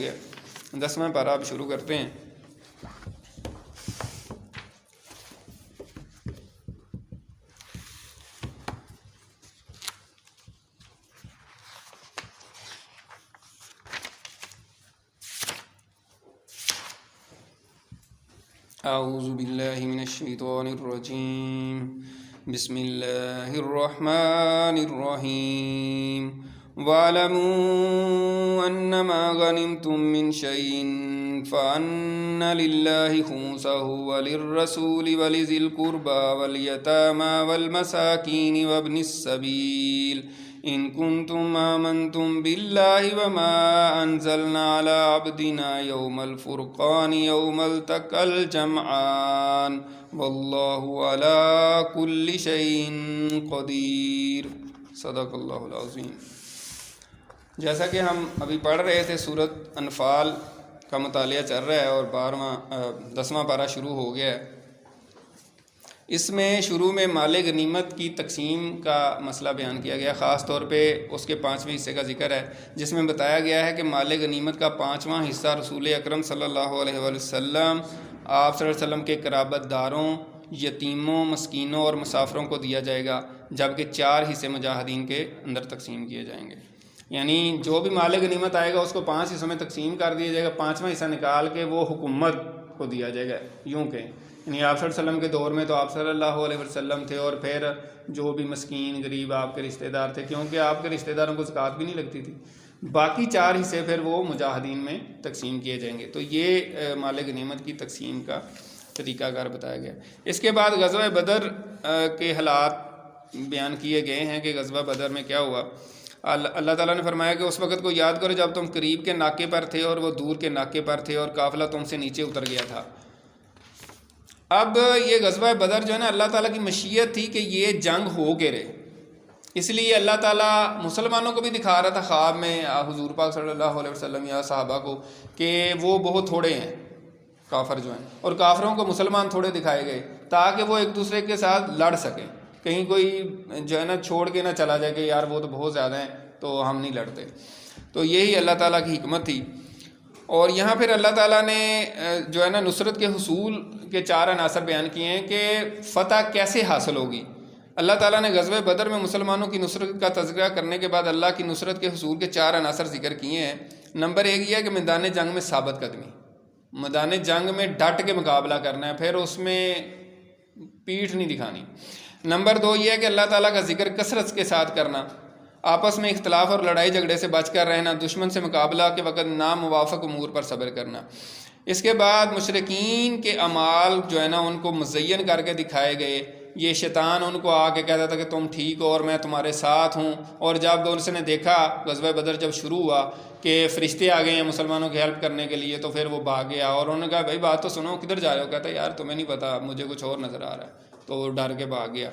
گیا. 10واں پارہ اب شروع کرتے ہیں. اعوذ باللہ من الشیطان الرجیم. بسم اللہ الرحمن الرحیم. وَاعْلَمُوا أَنَّمَا غَنِمْتُم مِّن شَيْءٍ فَأَنَّ لِلَّهِ خُمُسَهُ وَلِلرَّسُولِ وَلِذِي الْقُرْبَىٰ وَالْيَتَامَىٰ وَالْمَسَاكِينِ وَابْنِ السَّبِيلِ إِن كُنتُمْ آمَنتُم بِاللَّهِ وَمَا أَنزَلْنَا عَلَىٰ عَبْدِنَا يَوْمَ الْفُرْقَانِ يَوْمَ الْتَقَى الْجَمْعَانِ وَاللَّهُ عَلَىٰ كُلِّ شَيْءٍ قَدِيرٌ. صدق اللہ العظیم. جیسا کہ ہم ابھی پڑھ رہے تھے سورۃ انفال کا مطالعہ چل رہا ہے اور 10واں پارہ شروع ہو گیا ہے. اس میں شروع میں مال غنیمت کی تقسیم کا مسئلہ بیان کیا گیا. خاص طور پہ اس کے 5ویں حصے کا ذکر ہے جس میں بتایا گیا ہے کہ مال غنیمت کا 5واں حصہ رسول اکرم صلی اللہ علیہ وآلہ وسلم آپ صلی اللہ علیہ وسلم کے قرابت داروں، یتیموں، مسکینوں اور مسافروں کو دیا جائے گا، جبکہ 4 حصے مجاہدین کے اندر تقسیم کیے جائیں گے. یعنی جو بھی مال غنیمت آئے گا اس کو 5 حصوں میں تقسیم کر دیا جائے گا. 5واں حصہ نکال کے وہ حکومت کو دیا جائے گا. یوں کہ یعنی آپ صلی اللہ علیہ وسلم کے دور میں تو آپ صلی اللہ علیہ وسلم تھے، اور پھر جو بھی مسکین غریب آپ کے رشتہ دار تھے، کیونکہ آپ کے رشتہ داروں کو زکوٰۃ بھی نہیں لگتی تھی، باقی 4 حصے پھر وہ مجاہدین میں تقسیم کیے جائیں گے. تو یہ مال غنیمت کی تقسیم کا طریقہ کار بتایا گیا. اس کے بعد غزوہ بدر کے حالات بیان کیے گئے ہیں کہ غزوہ بدر میں کیا ہوا. اللہ تعالیٰ نے فرمایا کہ اس وقت کو یاد کرو جب تم قریب کے ناکے پر تھے اور وہ دور کے ناکے پر تھے اور قافلہ تم سے نیچے اتر گیا تھا. اب یہ غزوہ بدر جو ہے نا، اللہ تعالیٰ کی مشیت تھی کہ یہ جنگ ہو کے رہے، اس لیے اللہ تعالیٰ مسلمانوں کو بھی دکھا رہا تھا خواب میں حضور پاک صلی اللہ علیہ وسلم یا صحابہ کو کہ وہ بہت تھوڑے ہیں کافر جو ہیں، اور کافروں کو مسلمان تھوڑے دکھائے گئے تاکہ وہ ایک دوسرے کے ساتھ لڑ سکیں. کہیں کوئی جو ہے نا چھوڑ کے نہ چلا جائے کہ یار وہ تو بہت زیادہ ہیں تو ہم نہیں لڑتے. تو یہی اللہ تعالیٰ کی حکمت تھی. اور یہاں پھر اللہ تعالیٰ نے جو ہے نا نصرت کے حصول کے 4 عناصر بیان کیے ہیں کہ فتح کیسے حاصل ہوگی. اللہ تعالیٰ نے غزوہ بدر میں مسلمانوں کی نصرت کا تذکرہ کرنے کے بعد اللہ کی نصرت کے حصول کے 4 عناصر ذکر کیے ہیں. نمبر 1 یہ ہے کہ میدان جنگ میں ثابت قدمی، میدان جنگ میں ڈٹ کے مقابلہ کرنا ہے، پھر اس میں پیٹھ نہیں دکھانی. نمبر 2 یہ ہے کہ اللہ تعالیٰ کا ذکر کثرت کے ساتھ کرنا، آپس میں اختلاف اور لڑائی جھگڑے سے بچ کر رہنا، دشمن سے مقابلہ کے وقت ناموافق امور پر صبر کرنا. اس کے بعد مشرکین کے اعمال جو ہے نا ان کو مزین کر کے دکھائے گئے. یہ شیطان ان کو آ کے کہتا تھا کہ تم ٹھیک ہو اور میں تمہارے ساتھ ہوں، اور جب اس نے دیکھا غزوہ بدر جب شروع ہوا کہ فرشتے آ گئے ہیں مسلمانوں کی ہیلپ کرنے کے لیے، تو پھر وہ بھاگ گیا. اور انہوں نے کہا بھائی بات تو سنو، کدھر جا رہے ہو؟ کہتا ہے یار تمہیں نہیں پتا، مجھے کچھ اور نظر آ رہا ہے. تو وہ ڈر کے بھاگ گیا.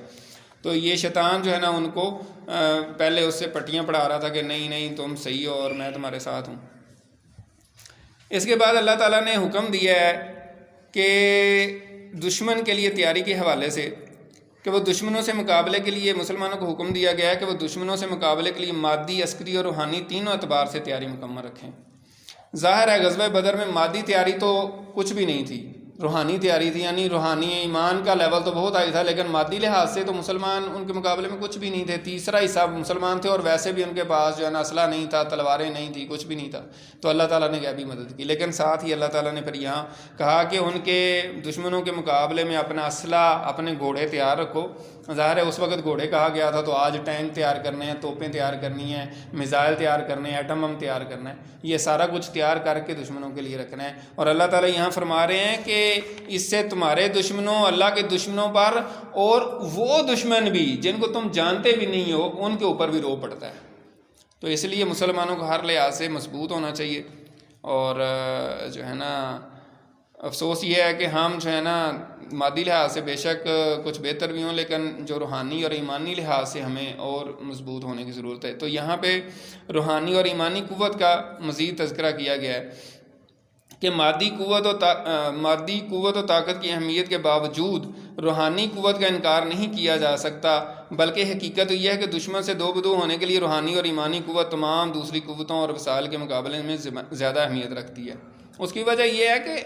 تو یہ شیطان جو ہے نا ان کو پہلے اس سے پٹیاں پڑھا رہا تھا کہ نہیں نہیں تم صحیح ہو اور میں تمہارے ساتھ ہوں. اس کے بعد اللہ تعالیٰ نے حکم دیا ہے کہ دشمن کے لیے تیاری کے حوالے سے کہ وہ دشمنوں سے مقابلے کے لیے مسلمانوں کو حکم دیا گیا ہے کہ وہ دشمنوں سے مقابلے کے لیے مادی، عسکری اور روحانی تینوں اعتبار سے تیاری مکمل رکھیں. ظاہر ہے غزوہ بدر میں مادی تیاری تو کچھ بھی نہیں تھی، روحانی تیاری تھی. یعنی روحانی ایمان کا لیول تو بہت ہائی تھا، لیکن مادی لحاظ سے تو مسلمان ان کے مقابلے میں کچھ بھی نہیں تھے. 3 حصہ مسلمان تھے اور ویسے بھی ان کے پاس جو ہے نا اسلحہ نہیں تھا، تلواریں نہیں تھی، کچھ بھی نہیں تھا. تو اللہ تعالیٰ نے غیبی مدد کی. لیکن ساتھ ہی اللہ تعالیٰ نے پھر یہاں کہا کہ ان کے دشمنوں کے مقابلے میں اپنا اسلحہ، اپنے گھوڑے تیار رکھو. ظاہر ہے اس وقت گھوڑے کہا گیا تھا، تو آج ٹینک تیار کرنے ہیں، توپیں تیار کرنی ہیں، میزائل تیار کرنے ہیں، ایٹم بم تیار کرنا ہے. یہ سارا کچھ تیار کر کے دشمنوں کے لیے رکھنا ہے. اور اللہ تعالیٰ یہاں فرما رہے ہیں کہ اس سے تمہارے دشمنوں، اللہ کے دشمنوں پر، اور وہ دشمن بھی جن کو تم جانتے بھی نہیں ہو ان کے اوپر بھی رو پڑتا ہے. تو اس لیے مسلمانوں کو ہر لحاظ سے مضبوط ہونا چاہیے. اور جو ہے نا افسوس یہ ہے کہ ہم جو ہے نا مادی لحاظ سے بے شک کچھ بہتر بھی ہوں، لیکن جو روحانی اور ایمانی لحاظ سے ہمیں اور مضبوط ہونے کی ضرورت ہے. تو یہاں پہ روحانی اور ایمانی قوت کا مزید تذکرہ کیا گیا ہے کہ مادی قوت و طاقت کی اہمیت کے باوجود روحانی قوت کا انکار نہیں کیا جا سکتا، بلکہ حقیقت یہ ہے کہ دشمن سے دو بدو ہونے کے لیے روحانی اور ایمانی قوت تمام دوسری قوتوں اور وسائل کے مقابلے میں زیادہ اہمیت رکھتی ہے۔ اس کی وجہ یہ ہے کہ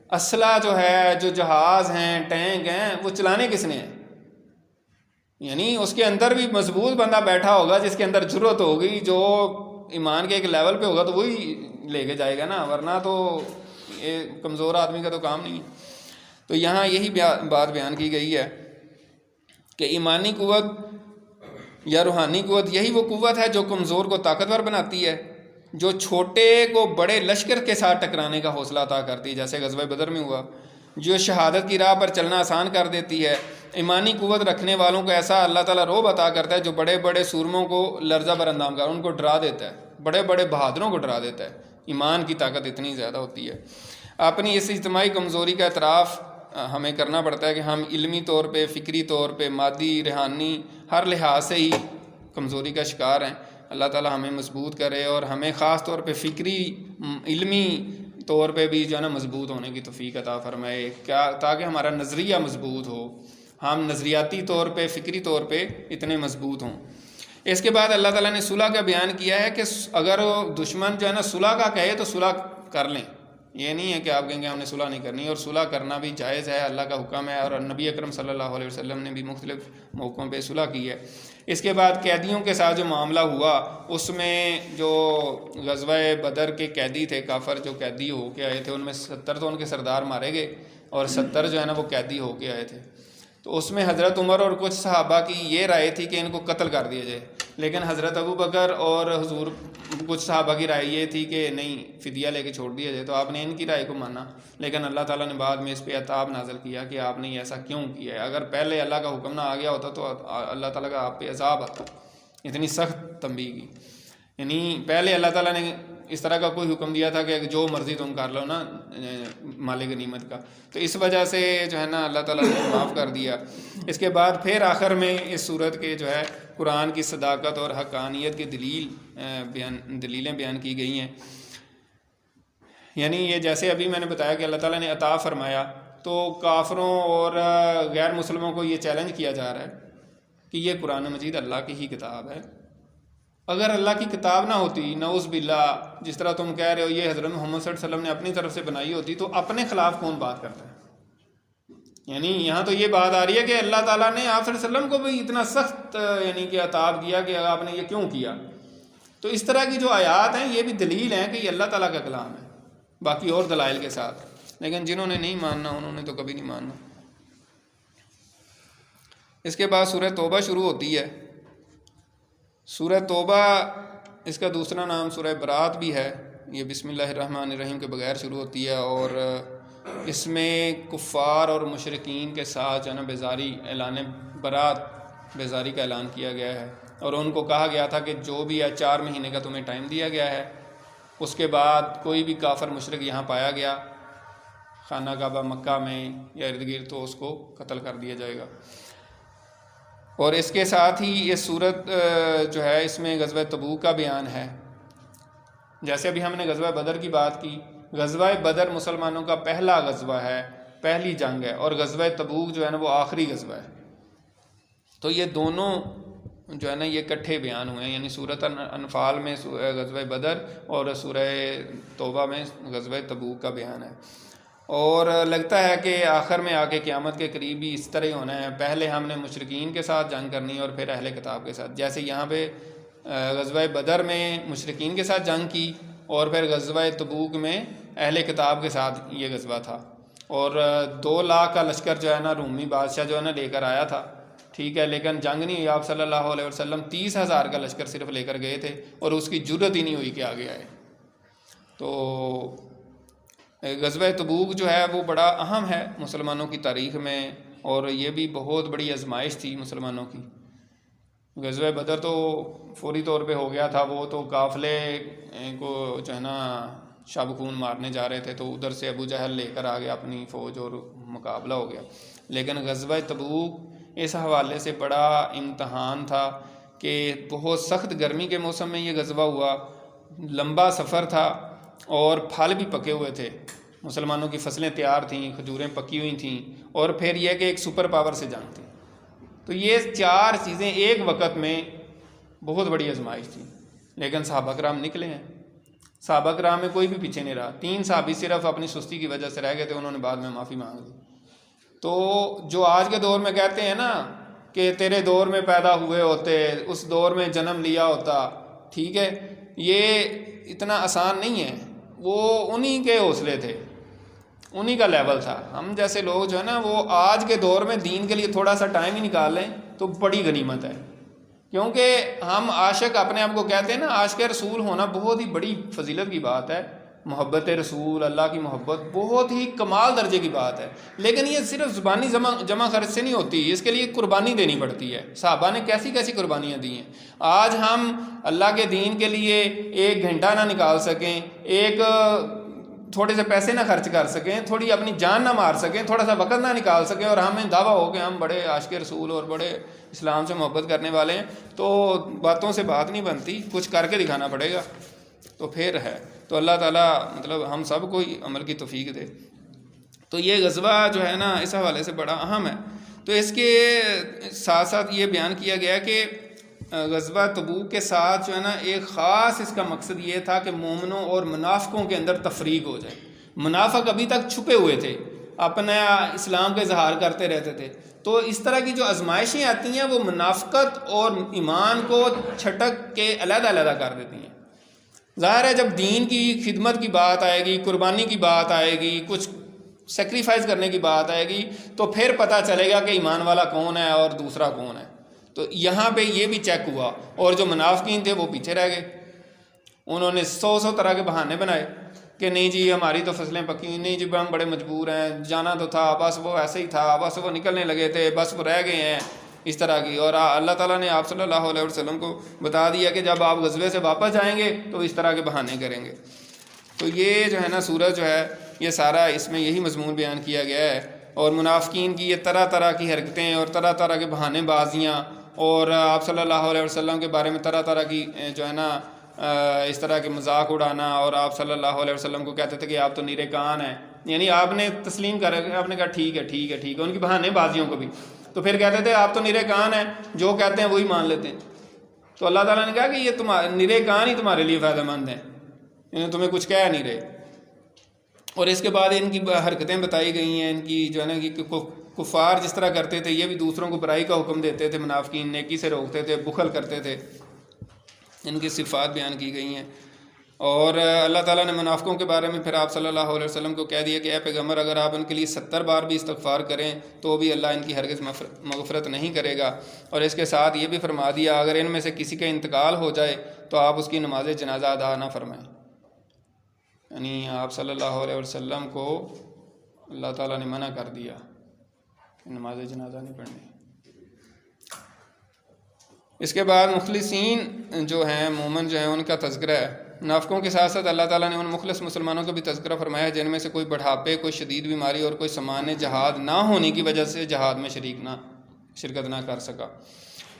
اسلحہ جو ہے، جو جہاز ہیں، ٹینک ہیں، وہ چلانے کس نے ہیں؟ یعنی اس کے اندر بھی مضبوط بندہ بیٹھا ہوگا جس کے اندر جرت ہوگی، جو ایمان کے ایک لیول پہ ہوگا تو وہی لے کے جائے گا نا، ورنہ تو یہ کمزور آدمی کا تو کام نہیں ہے۔ تو یہاں یہی بات بیان کی گئی ہے کہ ایمانی قوت یا روحانی قوت یہی وہ قوت ہے جو کمزور کو طاقتور بناتی ہے، جو چھوٹے کو بڑے لشکر کے ساتھ ٹکرانے کا حوصلہ عطا کرتی ہے، جیسے غزوہ بدر میں ہوا، جو شہادت کی راہ پر چلنا آسان کر دیتی ہے۔ ایمانی قوت رکھنے والوں کو ایسا اللہ تعالیٰ رعب عطا کرتا ہے جو بڑے بڑے سورموں کو لرزہ بر اندام کر ان کو ڈرا دیتا ہے، بڑے بڑے بہادروں کو ڈرا دیتا ہے۔ ایمان کی طاقت اتنی زیادہ ہوتی ہے۔ اپنی اس اجتماعی کمزوری کا اعتراف ہمیں کرنا پڑتا ہے کہ ہم علمی طور پہ، فکری طور پہ، مادی، روحانی ہر لحاظ سے ہی کمزوری کا شکار ہیں۔ اللہ تعالیٰ ہمیں مضبوط کرے اور ہمیں خاص طور پہ فکری، علمی طور پہ بھی جو ہے نا مضبوط ہونے کی توفیق عطا فرمائے، تاکہ ہمارا نظریہ مضبوط ہو، ہم نظریاتی طور پہ، فکری طور پہ اتنے مضبوط ہوں۔ اس کے بعد اللہ تعالیٰ نے صلح کا بیان کیا ہے کہ اگر دشمن جو ہے نا صلح کا کہے تو صلح کر لیں، یہ نہیں ہے کہ آپ کہیں گے ہم نے صلح نہیں کرنی، اور صلح کرنا بھی جائز ہے، اللہ کا حکم ہے، اور نبی اکرم صلی اللہ علیہ وسلم نے بھی مختلف موقعوں پہ صلح کی ہے۔ اس کے بعد قیدیوں کے ساتھ جو معاملہ ہوا، اس میں جو غزوہ بدر کے قیدی تھے، کافر جو قیدی ہو کے آئے تھے، ان میں 70 تو ان کے سردار مارے گئے اور 70 جو ہے نا وہ قیدی ہو کے آئے تھے۔ تو اس میں حضرت عمر اور کچھ صحابہ کی یہ رائے تھی کہ ان کو قتل کر دیا جائے، لیکن حضرت ابو بکر اور حضور کچھ صحابہ کی رائے یہ تھی کہ نہیں، فدیہ لے کے چھوڑ دیا جائے۔ تو آپ نے ان کی رائے کو مانا، لیکن اللہ تعالیٰ نے بعد میں اس پہ عتاب نازل کیا کہ آپ نے ایسا کیوں کیا ہے؟ اگر پہلے اللہ کا حکم نہ آ گیا ہوتا تو اللہ تعالیٰ کا آپ پہ عذاب آتا۔ اتنی سخت تنبیہ کی، یعنی پہلے اللہ تعالیٰ نے اس طرح کا کوئی حکم دیا تھا کہ جو مرضی تم کر لو نا مال غنیمت کا، تو اس وجہ سے جو ہے نا اللہ تعالیٰ نے معاف کر دیا۔ اس کے بعد پھر آخر میں اس صورت کے جو ہے قرآن کی صداقت اور حقانیت کی دلیلیں بیان کی گئی ہیں۔ یعنی یہ جیسے ابھی میں نے بتایا کہ اللہ تعالیٰ نے عطا فرمایا، تو کافروں اور غیر مسلموں کو یہ چیلنج کیا جا رہا ہے کہ یہ قرآن مجید اللہ کی ہی کتاب ہے۔ اگر اللہ کی کتاب نہ ہوتی، نعوذ باللہ، جس طرح تم کہہ رہے ہو یہ حضرت محمد صلی اللہ علیہ وسلم نے اپنی طرف سے بنائی ہوتی، تو اپنے خلاف کون بات کرتا ہے؟ یعنی یہاں تو یہ بات آ رہی ہے کہ اللہ تعالیٰ نے آپ صلی اللہ علیہ وسلم کو بھی اتنا سخت یعنی کہ عتاب کیا کہ آپ نے یہ کیوں کیا۔ تو اس طرح کی جو آیات ہیں یہ بھی دلیل ہیں کہ یہ اللہ تعالیٰ کا کلام ہے، باقی اور دلائل کے ساتھ، لیکن جنہوں نے نہیں ماننا انہوں نے تو کبھی نہیں ماننا۔ اس کے بعد سورہ توبہ شروع ہوتی ہے۔ سورہ توبہ، اس کا دوسرا نام سورہ برات بھی ہے، یہ بسم اللہ الرحمن الرحیم کے بغیر شروع ہوتی ہے، اور اس میں کفار اور مشرکین کے ساتھ جو ہے نا بیزاری، اعلان برات، بیزاری کا اعلان کیا گیا ہے، اور ان کو کہا گیا تھا کہ جو بھی ہے 4 مہینے کا تمہیں ٹائم دیا گیا ہے، اس کے بعد کوئی بھی کافر مشرک یہاں پایا گیا خانہ کعبہ مکہ میں یا ارد گرد تو اس کو قتل کر دیا جائے گا۔ اور اس کے ساتھ ہی یہ صورت جو ہے اس میں غزوہ تبوک کا بیان ہے۔ جیسے ابھی ہم نے غزوہ بدر کی بات کی، غزوہ بدر مسلمانوں کا پہلا غزوہ ہے، پہلی جنگ ہے، اور غزوہ تبوک جو ہے نا وہ آخری غزوہ ہے۔ تو یہ دونوں جو ہے نا یہ اکٹھے بیان ہوئے ہیں، یعنی سورۃ انفال میں غزوہ بدر اور سورہ توبہ میں غزوہ تبوک کا بیان ہے۔ اور لگتا ہے کہ آخر میں آ کے قیامت کے قریب بھی اس طرح ہونا ہے، پہلے ہم نے مشرکین کے ساتھ جنگ کرنی اور پھر اہل کتاب کے ساتھ، جیسے یہاں پہ غزوہ بدر میں مشرکین کے ساتھ جنگ کی اور پھر غزوہ تبوک میں اہل کتاب کے ساتھ یہ غزوہ تھا، اور 2 لاکھ کا لشکر جو ہے نا رومی بادشاہ جو ہے نا لے کر آیا تھا، ٹھیک ہے، لیکن جنگ نہیں ہوئی۔ آپ صلی اللہ علیہ وسلم 30,000 کا لشکر صرف لے کر گئے تھے اور اس کی جرت ہی نہیں ہوئی کہ آگے آئے۔ تو غزوہ تبوک جو ہے وہ بڑا اہم ہے مسلمانوں کی تاریخ میں، اور یہ بھی بہت بڑی آزمائش تھی مسلمانوں کی۔ غزوہ بدر تو فوری طور پہ ہو گیا تھا، وہ تو قافلے کو جو ہے نا شب خون مارنے جا رہے تھے، تو ادھر سے ابو جہل لے کر آ گیا اپنی فوج اور مقابلہ ہو گیا۔ لیکن غزوہ تبوک اس حوالے سے بڑا امتحان تھا کہ بہت سخت گرمی کے موسم میں یہ غزوہ ہوا، لمبا سفر تھا، اور پھل بھی پکے ہوئے تھے، مسلمانوں کی فصلیں تیار تھیں، کھجوریں پکی ہوئی تھیں، اور پھر یہ کہ ایک سپر پاور سے جنگ تھی. تو یہ 4 چیزیں ایک وقت میں بہت بڑی آزمائش تھی. لیکن صحابہ کرام نکلے ہیں. صحابہ کرام میں کوئی بھی پیچھے نہیں رہا. 3 صحابی صرف اپنی سستی کی وجہ سے رہ گئے تھے، انہوں نے بعد میں معافی مانگ لی. تو جو آج کے دور میں کہتے ہیں نا کہ تیرے دور میں پیدا ہوئے ہوتے، اس دور میں جنم لیا ہوتا، ٹھیک ہے، یہ اتنا آسان نہیں ہے. وہ انہی کے حوصلے تھے، انہی کا لیول تھا. ہم جیسے لوگ جو ہے نا وہ آج کے دور میں دین کے لیے تھوڑا سا ٹائم ہی نکال لیں تو بڑی غنیمت ہے. کیونکہ ہم عاشق اپنے آپ کو کہتے ہیں نا، عاشق رسول ہونا بہت ہی بڑی فضیلت کی بات ہے. محبت رسول، اللہ کی محبت بہت ہی کمال درجے کی بات ہے. لیکن یہ صرف زبانی جمع خرچ سے نہیں ہوتی، اس کے لیے قربانی دینی پڑتی ہے. صحابہ نے کیسی کیسی قربانیاں دی ہیں. آج ہم اللہ کے دین کے لیے 1 گھنٹہ نہ نکال سکیں، ایک تھوڑے سے پیسے نہ خرچ کر سکیں، تھوڑی اپنی جان نہ مار سکیں، تھوڑا سا وقت نہ نکال سکیں، اور ہمیں دعویٰ ہو کہ ہم بڑے عاشق رسول اور بڑے اسلام سے محبت کرنے والے ہیں، تو باتوں سے بات نہیں بنتی، کچھ کر کے دکھانا پڑے گا تو پھر ہے. تو اللہ تعالیٰ مطلب ہم سب کو عمل کی توفیق دے. تو یہ غزوہ جو ہے نا اس حوالے سے بڑا اہم ہے. تو اس کے ساتھ ساتھ یہ بیان کیا گیا کہ غزوہ تبوک کے ساتھ جو ہے نا ایک خاص اس کا مقصد یہ تھا کہ مومنوں اور منافقوں کے اندر تفریق ہو جائے. منافق ابھی تک چھپے ہوئے تھے، اپنا اسلام کا اظہار کرتے رہتے تھے. تو اس طرح کی جو آزمائشیں آتی ہیں وہ منافقت اور ایمان کو چھٹک کے علیحدہ علیحدہ کر دیتی ہیں. ظاہر ہے جب دین کی خدمت کی بات آئے گی، قربانی کی بات آئے گی، کچھ سیکریفائز کرنے کی بات آئے گی، تو پھر پتہ چلے گا کہ ایمان والا کون ہے اور دوسرا کون ہے. تو یہاں پہ یہ بھی چیک ہوا، اور جو منافقین تھے وہ پیچھے رہ گئے. انہوں نے 100 طرح کے بہانے بنائے کہ نہیں جی ہماری تو فصلیں پکی ہوئی، نہیں جی ہم بڑے مجبور ہیں، جانا تو تھا، بس وہ ایسے ہی تھا، بس وہ نکلنے لگے تھے، بس وہ رہ گئے ہیں، اس طرح کی. اور اللہ تعالیٰ نے آپ صلی اللہ علیہ وسلم کو بتا دیا کہ جب آپ غزوے سے واپس جائیں گے تو اس طرح کے بہانے کریں گے. تو یہ جو ہے نا سورج جو ہے یہ سارا اس میں یہی مضمون بیان کیا گیا ہے. اور منافقین کی یہ طرح طرح کی حرکتیں اور طرح طرح کے بہانے بازیاں، اور آپ صلی اللہ علیہ وسلم کے بارے میں طرح طرح کی جو ہے نا اس طرح کے مذاق اڑانا. اور آپ صلی اللہ علیہ وسلم کو کہتے تھے کہ آپ تو نیرے کان ہیں، یعنی آپ نے تسلیم کر، آپ نے کہا ٹھیک ہے ٹھیک ہے ٹھیک ہے، ان کی بہانے بازیوں کو بھی. تو پھر کہتے تھے آپ تو نیرے کان ہیں، جو کہتے ہیں وہی مان لیتے ہیں. تو اللہ تعالیٰ نے کہا کہ یہ نیرے کان ہی تمہارے لیے فائدہ مند ہیں، یعنی تمہیں کچھ کہہ نہیں رہے. اور اس کے بعد ان کی حرکتیں بتائی گئی ہیں، ان کی جو ہے نا کہ کفار جس طرح کرتے تھے، یہ بھی دوسروں کو برائی کا حکم دیتے تھے، منافقین نیکی سے روکتے تھے، بخل کرتے تھے. ان کی صفات بیان کی گئی ہیں. اور اللہ تعالیٰ نے منافقوں کے بارے میں پھر آپ صلی اللہ علیہ وسلم کو کہہ دیا کہ اے پیغمبر اگر آپ ان کے لیے 70 بار بھی استغفار کریں تو بھی اللہ ان کی ہرگز مغفرت نہیں کرے گا. اور اس کے ساتھ یہ بھی فرما دیا اگر ان میں سے کسی کا انتقال ہو جائے تو آپ اس کی نماز جنازہ ادا نہ فرمائیں. یعنی آپ صلی اللہ علیہ وسلم کو اللہ تعالیٰ نے منع کر دیا کہ نماز جنازہ نہیں پڑھنی. اس کے بعد مخلصین جو ہیں، مومن جو ہیں، ان کا تذکرہ ہے. منافقوں کے ساتھ ساتھ اللہ تعالیٰ نے ان مخلص مسلمانوں کا بھی تذکرہ فرمایا جن میں سے کوئی بڑھاپے، کوئی شدید بیماری اور کوئی سامان جہاد نہ ہونے کی وجہ سے جہاد میں شرکت نہ کر سکا.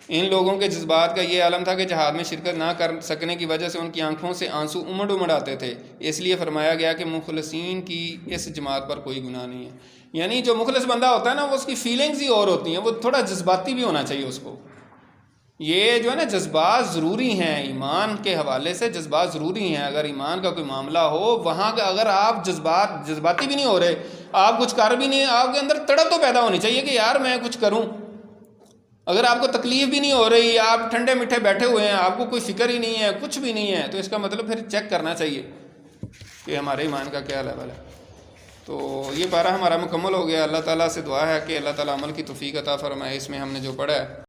ان لوگوں کے جذبات کا یہ عالم تھا کہ جہاد میں شرکت نہ کر سکنے کی وجہ سے ان کی آنکھوں سے آنسو امڑ آتے تھے. اس لیے فرمایا گیا کہ مخلصین کی اس جماعت پر کوئی گناہ نہیں ہے. یعنی جو مخلص بندہ ہوتا ہے نا وہ اس کی فیلنگز ہی اور ہوتی ہیں، وہ تھوڑا جذباتی بھی ہونا چاہیے اس کو. یہ جو ہے نا جذبات ضروری ہیں، ایمان کے حوالے سے جذبات ضروری ہیں. اگر ایمان کا کوئی معاملہ ہو وہاں کا اگر آپ جذباتی بھی نہیں ہو رہے، آپ کچھ کر بھی نہیں، آپ کے اندر تڑپ تو پیدا ہونی چاہیے کہ یار میں کچھ کروں. اگر آپ کو تکلیف بھی نہیں ہو رہی، آپ ٹھنڈے میٹھے بیٹھے ہوئے ہیں، آپ کو کوئی فکر ہی نہیں ہے، کچھ بھی نہیں ہے، تو اس کا مطلب پھر چیک کرنا چاہیے کہ ہمارے ایمان کا کیا لیول ہے. تو یہ پارہ ہمارا مکمل ہو گیا. اللہ تعالیٰ سے دعا ہے کہ اللہ تعالیٰ عمل کی توفیق عطا فرمائے. اس میں ہم نے جو پڑھا ہے